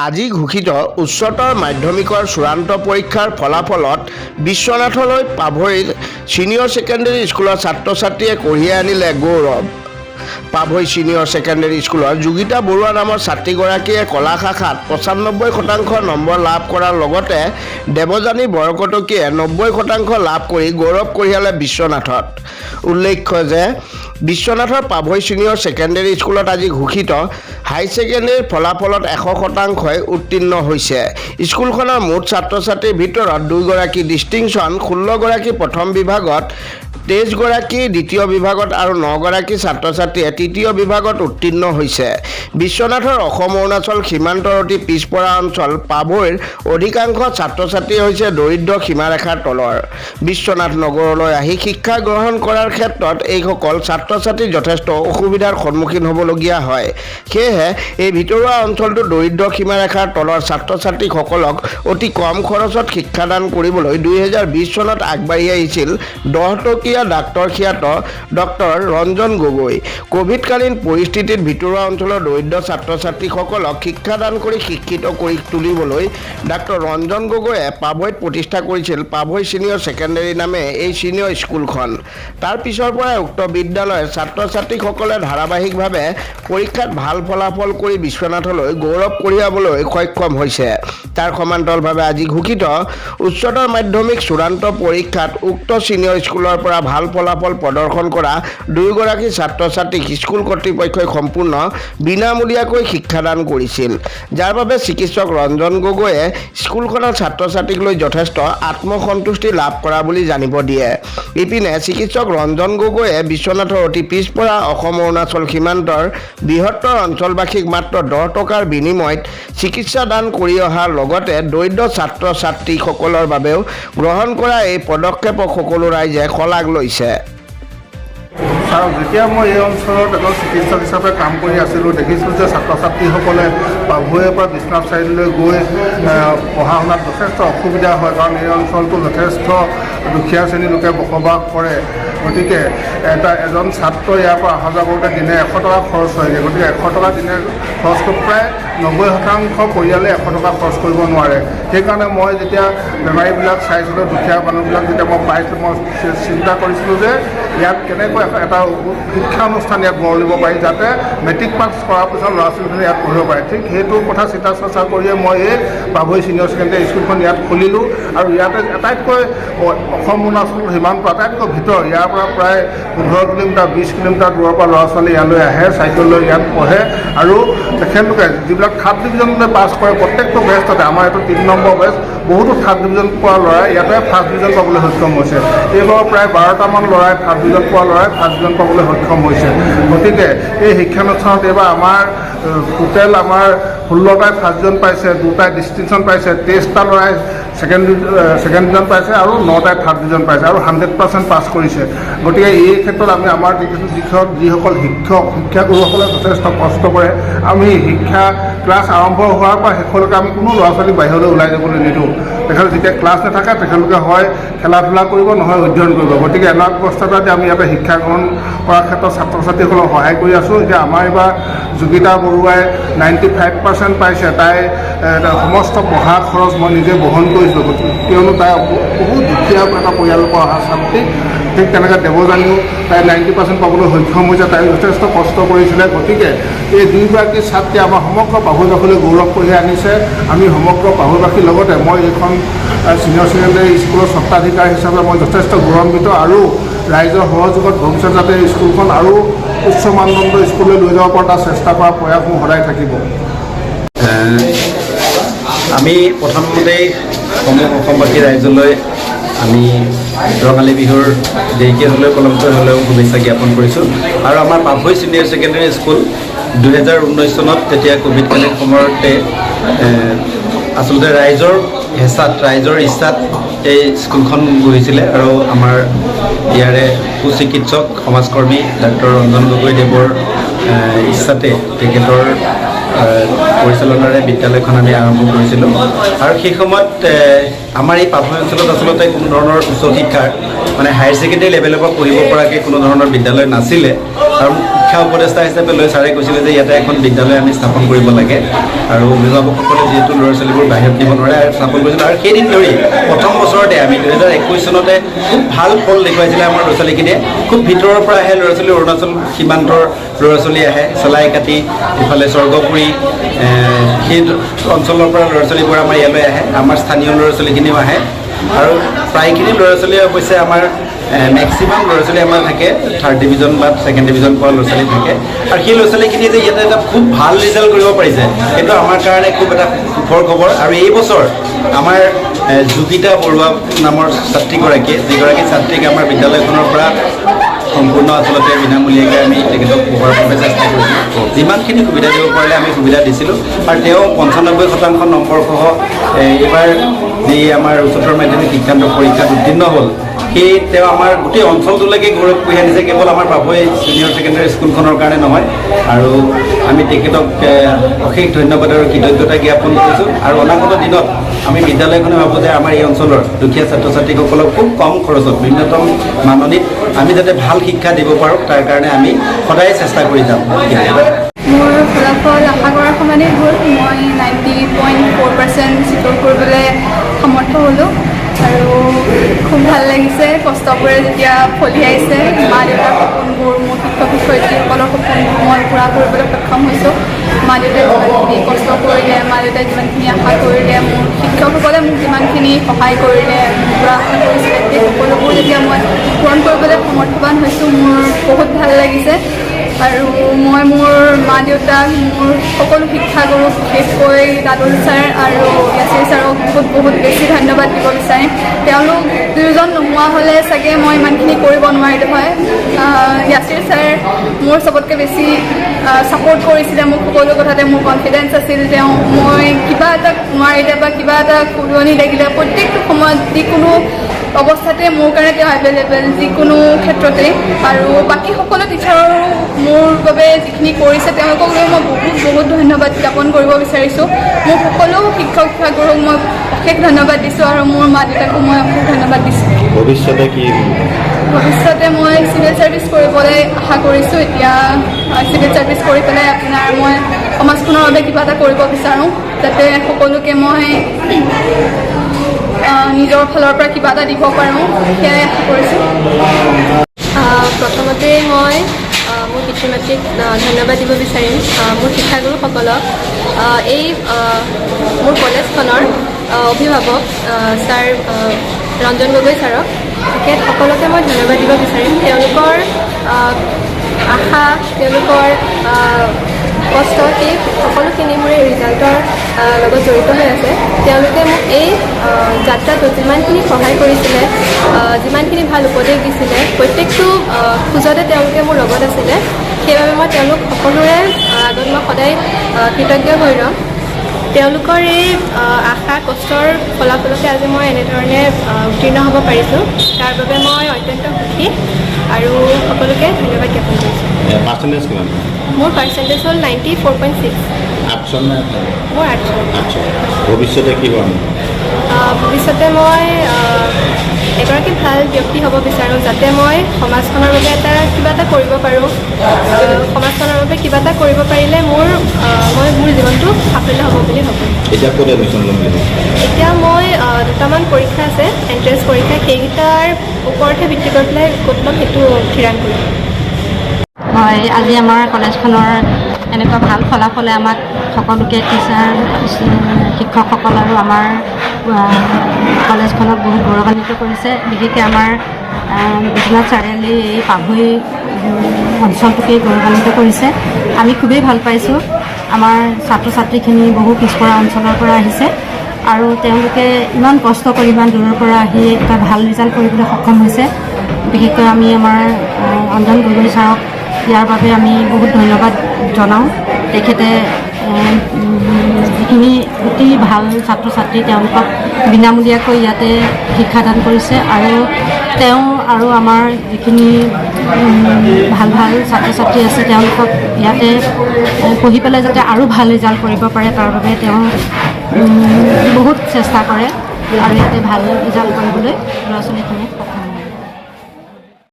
আজি ঘোষিত উচ্চতৰ মাধ্যমিকৰ চূড়ান্ত পৰীক্ষাৰ ফলাফলত বিশ্বনাথলৈ পাভৈৰ ছিনিয়ৰ ছেকেণ্ডেৰী স্কুলৰ ছাত্ৰ ছাত্ৰীয়ে কঢ়িয়াই আনিলে গৌৰৱ। পাভৈ ছিনিয়ৰ ছেকেণ্ডেৰী স্কুলৰ যোগিতা বৰুৱা নামৰ ছাত্ৰীগৰাকীয়ে কলা শাখাত ৯৫% নম্বৰ লাভ কৰাৰ লগতে দেৱযানী বৰকটকীয়ে ৯০% লাভ কৰি গৌৰৱ কঢ়িয়ালে বিশ্বনাথত। উল্লেখ্য যে বিশ্বনাথৰ পাভৈ ছিনিয়ৰ ছেকেণ্ডেৰী স্কুলত আজি ঘোষিত হাই ছেকেণ্ডেৰীৰ ফলাফলত ১০০%ই উত্তীৰ্ণ হৈছে। স্কুলখনৰ মুঠ ছাত্ৰ ছাত্ৰীৰ ভিতৰত ২গৰাকী ডিষ্টিংশ্যন, ১৬গৰাকী প্ৰথম বিভাগত, ২৩গৰাকী দ্বিতীয় বিভাগত আৰু ৯গৰাকী ছাত্ৰ ছাত্ৰীয়ে তৃতীয় বিভাগত উত্তীৰ্ণ হৈছে। বিশ্বনাথৰ অসম অৰুণাচল সীমান্তৱৰ্তী পিছপৰা অঞ্চল পাভৈৰ অধিকাংশ ছাত্ৰ ছাত্ৰী হৈছে দৰিদ্ৰ সীমাৰেখাৰ তলৰ। বিশ্বনাথ নগৰলৈ আহি শিক্ষা গ্ৰহণ কৰাৰ ক্ষেত্ৰত এইসকল ছাত্ৰ ছাত্ৰী যথেষ্ট অসুবিধাৰ সন্মুখীন হ'বলগীয়া হয়। সেয়েহে এই ভিতৰুৱা অঞ্চলটোৰ দৰিদ্ৰ সীমাৰেখাৰ তলৰ ছাত্ৰ ছাত্ৰীসকলক অতি কম খৰচত শিক্ষাদান কৰিবলৈ ২০২০ চনত আগবাঢ়ি আহিছিল ১০টকীয়া ডাক্তৰ খ্যাত ডক্টৰ ৰঞ্জন গগৈ। কোভিডকালীন পৰিস্থিতিত ভিতৰুৱা অঞ্চলৰ দৰিদ্ৰ ছাত্ৰ ছাত্ৰীসকলক শিক্ষাদান কৰি শিক্ষিত কৰি তুলিবলৈ ডাক্তৰ ৰঞ্জন গগৈয়ে পাভৈত প্ৰতিষ্ঠা কৰিছিল পাভৈ ছিনিয়ৰ ছেকেণ্ডেৰী নামে এই ছিনিয়ৰ স্কুলখন। তাৰ পিছৰ পৰাই উক্ত বিদ্যালয়ৰ ছাত্ৰ ছাত্ৰীসকলে ধাৰাবাহিকভাৱে পৰীক্ষাত ভাল ফলাফল কৰি বিশ্বনাথলৈ গৌৰৱ কঢ়িয়াবলৈ সক্ষম হৈছে। তাৰ সমান্তৰালভাৱে আজি ঘোষিত উচ্চতৰ মাধ্যমিক চূড়ান্ত পৰীক্ষাত উক্ত ছিনিয়ৰ স্কুলৰ পৰা ভাল ফলাফল প্ৰদৰ্শন কৰা ২গৰাকী ছাত্ৰ ছাত্ৰীক স্কুল কৰ্তৃপক্ষই সম্পূৰ্ণ বিনামূলীয়াকৈ শিক্ষাদান কৰিছিল, যাৰ বাবে চিকিৎসক ৰঞ্জন গগৈয়ে স্কুলখনৰ ছাত্ৰ ছাত্ৰীক লৈ যথেষ্ট আত্মসন্তুষ্টি লাভ কৰা বুলি জানিব দিয়ে। ইপিনে চিকিৎসক ৰঞ্জন গগৈয়ে বিশ্বনাথৰ অতি পিছপৰা অসম অৰুণাচল সীমান্তৰ বৃহত্তৰ অঞ্চলবাসীক মাত্ৰ ১০ টকাৰ বিনিময়ত চিকিৎসা দান কৰি অহাৰ লগতে দৰিদ্ৰ ছাত্ৰ ছাত্ৰীসকলৰ বাবেও গ্ৰহণ কৰা এই পদক্ষেপক সকলো ৰাইজে শলাগ লৈছে। আৰু যেতিয়া মই এই অঞ্চলত এজন চিকিৎসক হিচাপে কাম কৰি আছিলোঁ, দেখিছোঁ যে ছাত্ৰ ছাত্ৰীসকলে পাভৈৰ পৰা বিশ্বনাথ চাৰিআলিলৈ গৈ পঢ়া শুনাত যথেষ্ট অসুবিধা হয়, কাৰণ এই অঞ্চলটো যথেষ্ট দুখীয়া শ্ৰেণীৰ লোকে বসবাস কৰে। গতিকে এজন ছাত্ৰ ইয়াৰ পৰা অহা যোৱা কৰোঁতে দিনে ১০০ টকা খৰচ হয়গৈ। গতিকে ১০০ টকা দিনে খৰচ কৰি প্ৰায় ৯০% পৰিয়ালে ১০০ টকা খৰচ কৰিব নোৱাৰে। সেইকাৰণে মই যেতিয়া বেমাৰীবিলাক চাইছিলোঁ, দুখীয়া মানুহবিলাক যেতিয়া মই পাইছিলোঁ, মই চিন্তা কৰিছিলোঁ যে ইয়াত কেনেকৈ এটা শিক্ষানুষ্ঠান ইয়াত গঢ় দিব পাৰি, যাতে মেট্ৰিক পাছ কৰাৰ পিছত ল'ৰা ছোৱালীখিনি ইয়াত পঢ়িব পাৰে। ঠিক সেইটো কথা চিন্তা চৰ্চা কৰিয়ে মই এই পাভৈ ছিনিয়ৰ ছেকেণ্ডেৰী স্কুলখন ইয়াত খুলিলোঁ। আৰু ইয়াতে আটাইতকৈ অসম অৰুণাচল সীমান্ত আটাইতকৈ ভিতৰ, ইয়াৰ পৰা প্ৰায় ১৫ কিলোমিটাৰ ২০ কিলোমিটাৰ দূৰৰ পৰা ল'ৰা ছোৱালী ইয়ালৈ আহে, চাইকেল লৈ ইয়াত পঢ়ে। আৰু তেখেতলোকে যিবিলাক থাৰ্ড ডিভিজনলৈ পাছ কৰে, প্ৰত্যেকটো বেষ্টতে, আমাৰ এইটো ৩ নম্বৰ বেষ্ট, বহুতো থাৰ্ড ডিভিজন পোৱা ল'ৰাই ইয়াতে ফাৰ্ষ্ট ডিভিজন পাবলৈ সক্ষম হৈছে। এইবাৰ প্ৰায় ১২টামান ল'ৰাই থাৰ্ড ডিভিজন পোৱা ল'ৰাই ফাৰ্ষ্ট ডিভিজন পাবলৈ সক্ষম হৈছে। গতিকে এই শিক্ষানুষ্ঠানত এইবাৰ আমাৰ টোটেল আমাৰ ১৬টাই ফাৰ্ষ্ট ডিভিজন পাইছে, 2টাই ডিষ্টিংশ্যন পাইছে, ২৩টা ল'ৰাই ছেকেণ্ড ডিভিজন পাইছে আৰু 9টাই থাৰ্ড ডিভিজন পাইছে আৰু 100% পাছ কৰিছে। গতিকে এই ক্ষেত্ৰত আমি আমাৰ যিসকল শিক্ষাগুৰুসকলে যথেষ্ট কষ্ট কৰে, আমি শিক্ষা ক্লাছ আৰম্ভ হোৱাৰ পৰা শেষলৈকে আমি কোনো ল'ৰা ছোৱালীক বাহিৰলৈ ওলাই যাবলৈ নিদিওঁ। তেখেতলোকে যেতিয়া ক্লাছ নাথাকে তেখেতলোকে হয় খেলা ধূলা কৰিব, নহয় অধ্যয়ন কৰিব। গতিকে এনে অৱস্থাতে আমি ইয়াতে শিক্ষা গ্ৰহণ কৰাৰ ক্ষেত্ৰত ছাত্ৰ ছাত্ৰীসকলক সহায় কৰি আছোঁ। এতিয়া আমাৰ এইবাৰ যোগিতা বৰুৱাই 95% পাইছে। তাই সমস্ত পঢ়া খৰচ মই নিজে বহন কৰিছিলোঁ, কিয়নো তাই বহুত দুখীয়া এটা পৰিয়ালৰ পৰা অহা ছাত্ৰী। ঠিক তেনেকৈ দেৱযানীও তাই 90% পাবলৈ সক্ষম হৈছে, তাই যথেষ্ট কষ্ট কৰিছিলে। গতিকে এই ২গৰাকী ছাত্ৰীয়ে আমাৰ সমগ্ৰ পাভৈবাসীলৈ গৌৰৱ কঢ়িয়াই আনিছে। আমি সমগ্ৰ পাভৈবাসীৰ লগতে মই এইখন ছিনিয়ৰ ছেকেণ্ডেৰী স্কুলৰ স্বত্বাধিকাৰী হিচাপে মই যথেষ্ট গৌৰৱান্বিত, আৰু ৰাইজৰ সহযোগত ভৱিষ্যত যাতে স্কুলখন আৰু উচ্চ মানদণ্ডৰ স্কুললৈ লৈ যাব পৰা তাৰ চেষ্টা কৰা প্ৰয়াস মোৰ সদায় থাকিব। আমি প্ৰথমতেই অসমবাসী ৰাইজলৈ আমি ৰঙালী বিহুৰ দেৰিকৈ হ'লেও পলমকৈ হ'লেও শুভেচ্ছা জ্ঞাপন কৰিছোঁ। আৰু আমাৰ পাভৈ ছিনিয়ৰ ছেকেণ্ডেৰী স্কুল ২০১৯ চনত তেতিয়া কোভিডকালীন সময়তে আচলতে ৰাইজৰ হেঁচাত, ৰাইজৰ ইচ্ছাত এই স্কুলখন বহিছিলে। আৰু আমাৰ ইয়াৰে সুচিকিৎসক সমাজকৰ্মী ডাক্তৰ ৰঞ্জন গগৈদেৱৰ ইচ্ছাতে তেখেতৰ পৰিচালনাৰে বিদ্যালয়খন আমি আৰম্ভ কৰিছিলোঁ। আৰু সেই সময়ত আমাৰ এই পাভৈ অঞ্চলত আচলতে কোনো ধৰণৰ উচ্চ শিক্ষাৰ মানে হায়াৰ ছেকেণ্ডেৰী লেভেলৰ পৰা পঢ়িব পৰাকৈ কোনো ধৰণৰ বিদ্যালয় নাছিলে। আৰু শিক্ষা উপদেষ্টা হিচাপে লৈ ছাৰে কৈছিলে যে ইয়াতে এখন বিদ্যালয় আমি স্থাপন কৰিব লাগে আৰু অভিভাৱকসকলে যিহেতু ল'ৰা ছোৱালীবোৰ বাহিৰত নিব নোৱাৰে আৰু স্থাপন কৰিছিল আৰু সেইদিন ধৰি প্ৰথম বছৰতে আমি 2021 চনতে খুব ভাল ফল দেখুৱাইছিলে আমাৰ ল'ৰা ছোৱালীখিনিয়ে খুব ভিতৰৰ পৰা আহে ল'ৰা ছোৱালী অৰুণাচল সীমান্তৰ ল'ৰা ছোৱালী আহে চলাই কাটি ইফালে স্বৰ্গপুৰী সেই অঞ্চলৰ পৰা ল'ৰা ছোৱালীবোৰ আমাৰ ইয়ালৈ আহে আমাৰ স্থানীয় ল'ৰা ছোৱালীখিনিও আহে আৰু প্ৰায়খিনি ল'ৰা ছোৱালীয়ে অৱশ্যে আমাৰ মেক্সিমাম ল'ৰা ছোৱালী আমাৰ থাকে 3rd ডিভিজন বা 2nd ডিভিজন পোৱা ল'ৰা ছোৱালী থাকে আৰু সেই ল'ৰা ছোৱালীখিনিয়ে যে ইয়াতে এটা খুব ভাল ৰিজাল্ট কৰিব পাৰিছে সেইটো আমাৰ কাৰণে খুব এটা সুখৰ খবৰ আৰু এই বছৰ আমাৰ যোগিতা বৰুৱা নামৰ ছাত্ৰীগৰাকীয়ে যিগৰাকী ছাত্ৰীক আমাৰ বিদ্যালয়খনৰ পৰা সম্পূৰ্ণ আচলতে বিনামূলীয়াকৈ আমি তেখেতক পঢ়োৱাৰ বাবে চেষ্টা কৰিছিলোঁ যিমানখিনি সুবিধা দিব পাৰিলে আমি সুবিধা দিছিলোঁ আৰু তেওঁ 95% নম্বৰসহ এইবাৰ যি আমাৰ উচ্চতৰ মাধ্যমিক শিক্ষান্ত পৰীক্ষাত উত্তীৰ্ণ হ'ল সেই তেওঁ আমাৰ গোটেই অঞ্চলটোলৈকে গৌৰৱ কঢ়িয়াই আনিছে কেৱল আমাৰ পাভৈ ছিনিয়ৰ ছেকেণ্ডেৰী স্কুলখনৰ কাৰণে নহয় আৰু আমি তেখেতক অশেষ ধন্যবাদ আৰু কৃতজ্ঞতা জ্ঞাপন কৰিছোঁ আৰু অনাগত দিনত আমি বিদ্যালয়খনে ভাবোঁ যে আমাৰ এই অঞ্চলৰ দুখীয়া ছাত্ৰ ছাত্ৰীসকলক খুব কম খৰচত ন্যূনতম মাননিত আমি যাতে ভাল শিক্ষা দিব পাৰোঁ তাৰ কাৰণে আমি সদায় চেষ্টা কৰি যাম মোৰ ফলাফল আশা কৰাৰ সমানেই হ'ল মই 90.4% চিকিউৰ কৰিবলৈ সমৰ্থ হ'লোঁ আৰু খুব ভাল লাগিছে কষ্টবোৰে যেতিয়া ফলি আহিছে মা দেউতাৰ সপোনবোৰ মোৰ শিক্ষক শিক্ষয়িত্ৰীসকলৰ সপোনবোৰ মই পূৰা কৰিবলৈ সক্ষম হৈছোঁ মা দেউতাই যিমানখিনি কষ্ট কৰিলে মা দেউতাই যিমানখিনি আশা কৰিলে মোৰ শিক্ষকসকলে মোক যিমানখিনি সহায় কৰিলে মোৰ পৰা আশা কৰিছিলে সেই সকলোবোৰ যেতিয়া মই পূৰণ কৰিবলৈ সমৰ্থৱান হৈছোঁ মোৰ বহুত ভাল লাগিছে আৰু মই মোৰ মা দেউতাক মোৰ সকলো শিক্ষাগুৰুক বিশেষকৈ দাদুল ছাৰ আৰু য়াচিৰ ছাৰক বহুত বেছি ধন্যবাদ দিব বিচাৰিম তেওঁলোক দুয়োজন নোহোৱা হ'লে চাগে মই ইমানখিনি কৰিব নোৱাৰিলোঁ হয় য়াচিৰ ছাৰ মোৰ চবতকৈ বেছি ছাপোৰ্ট কৰিছিলে মোক সকলো কথাতে মোৰ কনফিডেঞ্চ আছিল তেওঁ মই কিবা এটা নোৱাৰিলে বা কিবা এটা ফুলনি লাগিলে প্ৰত্যেকটো সময়ত যিকোনো অৱস্থাতে মোৰ কাৰণে তেওঁ এভেইলেবল যিকোনো ক্ষেত্ৰতে আৰু বাকী সকলো টিচাৰৰো মোৰ বাবে যিখিনি কৰিছে তেওঁলোকক লৈ মই বহুত ধন্যবাদ জ্ঞাপন কৰিব বিচাৰিছোঁ মোৰ সকলো শিক্ষক শিক্ষাগুৰুক মই অশেষ ধন্যবাদ দিছোঁ আৰু মোৰ মা দেউতাকো মই অশেষ ধন্যবাদ দিছোঁ ভৱিষ্যতে মই চিভিল ছাৰ্ভিচ কৰিবলৈ আশা কৰিছোঁ এতিয়া চিভিল ছাৰ্ভিচ কৰি পেলাই আপোনাৰ মই সমাজখনৰ বাবে কিবা এটা কৰিব বিচাৰোঁ যাতে সকলোকে মই নিজৰ ফালৰ পৰা কিবা এটা দিব পাৰোঁ সেয়াই আশা কৰিছোঁ প্ৰথমতে মই মোৰ পিতৃ মাতৃক ধন্যবাদ দিব বিচাৰিম মোৰ শিক্ষাগুৰুসকলক এই মোৰ কলেজখনৰ অভিভাৱক ছাৰ ৰঞ্জন গগৈ ছাৰক তেখেত সকলোকে মই ধন্যবাদ দিব বিচাৰিম তেওঁলোকৰ আশা তেওঁলোকৰ কষ্ট সেই সকলোখিনি মোৰ এই ৰিজাল্টৰ লগত জড়িত হৈ আছে তেওঁলোকে মোক এই যাত্ৰাটোত যিমানখিনি সহায় কৰিছিলে যিমানখিনি ভাল উপদেশ দিছিলে প্ৰত্যেকটো খোজতে তেওঁলোকে মোৰ লগত আছিলে সেইবাবে মই তেওঁলোক সকলোৰে আগত মই সদায় কৃতজ্ঞ হৈ ৰ'ম তেওঁলোকৰ এই আশা কষ্টৰ ফলাফলতে আজি মই এনেধৰণে উত্তীৰ্ণ হ'ব পাৰিছোঁ তাৰ বাবে মই অত্যন্ত সুখী আৰু সকলোকে ধন্যবাদ জ্ঞাপন কৰিছোঁ পাৰ্চেণ্টেজ কিমান মোৰ পাৰ্চেণ্টেজ হ'ল 94.6 আঠজন নে মোৰ 8 ভৱিষ্যতে কি হ'ম ভৱিষ্যতে মই এগৰাকী ভাল ব্যক্তি হ'ব বিচাৰোঁ যাতে মই সমাজখনৰ বাবে কিবা এটা কৰিব পাৰোঁ সমাজখনৰ বাবে কিবা এটা কৰিব পাৰিলে মই মোৰ জীৱনটো সাফল্য হ'ব বুলি ভাবোঁ এতিয়া ক'ত এডমিশ্যন ল'ম বুলি এতিয়া মই দুটামান পৰীক্ষা আছে এণ্ট্ৰেঞ্চ পৰীক্ষা সেইকেইটাৰ ওপৰতহে ভিত্তি কৰি পেলাই ক'ত ল'ম সেইটো থিৰাং কৰিম হয় আজি আমাৰ কলেজখনৰ এনেকুৱা ভাল ফলাফলে আমাক সকলোকে টিচাৰ শিক্ষকসকল আৰু আমাৰ কলেজখনক বহুত গৌৰৱান্বিত কৰিছে বিশেষকৈ আমাৰ বিশ্বনাথ চাৰিআলি এই পাভৈ অঞ্চলটোকে গৌৰৱান্বিত কৰিছে আমি খুবেই ভাল পাইছোঁ আমাৰ ছাত্ৰ ছাত্ৰীখিনি বহু পিছপৰা অঞ্চলৰ পৰা আহিছে আৰু তেওঁলোকে ইমান কষ্ট কৰি ইমান দূৰৰ পৰা আহি এটা ভাল ৰিজাল্ট কৰিবলৈ সক্ষম হৈছে বিশেষকৈ আমি আমাৰ অঞ্জন গগৈ ছাৰক ইয়াৰ বাবে আমি বহুত ধন্যবাদ জনাওঁ তেখেতে যিখিনি অতি ভাল ছাত্ৰ ছাত্ৰী তেওঁলোকক বিনামূলীয়াকৈ ইয়াতে শিক্ষাদান কৰিছে আৰু তেওঁ আৰু আমাৰ যিখিনি ভাল ছাত্ৰ ছাত্ৰী আছে তেওঁলোকক ইয়াতে পঢ়ি পেলাই যাতে আৰু ভাল ৰিজাল্ট কৰিব পাৰে তাৰ বাবে তেওঁ বহুত চেষ্টা কৰে আৰু ইয়াতে ভাল ৰিজাল্ট কৰিবলৈ ল'ৰা ছোৱালীখিনিয়ে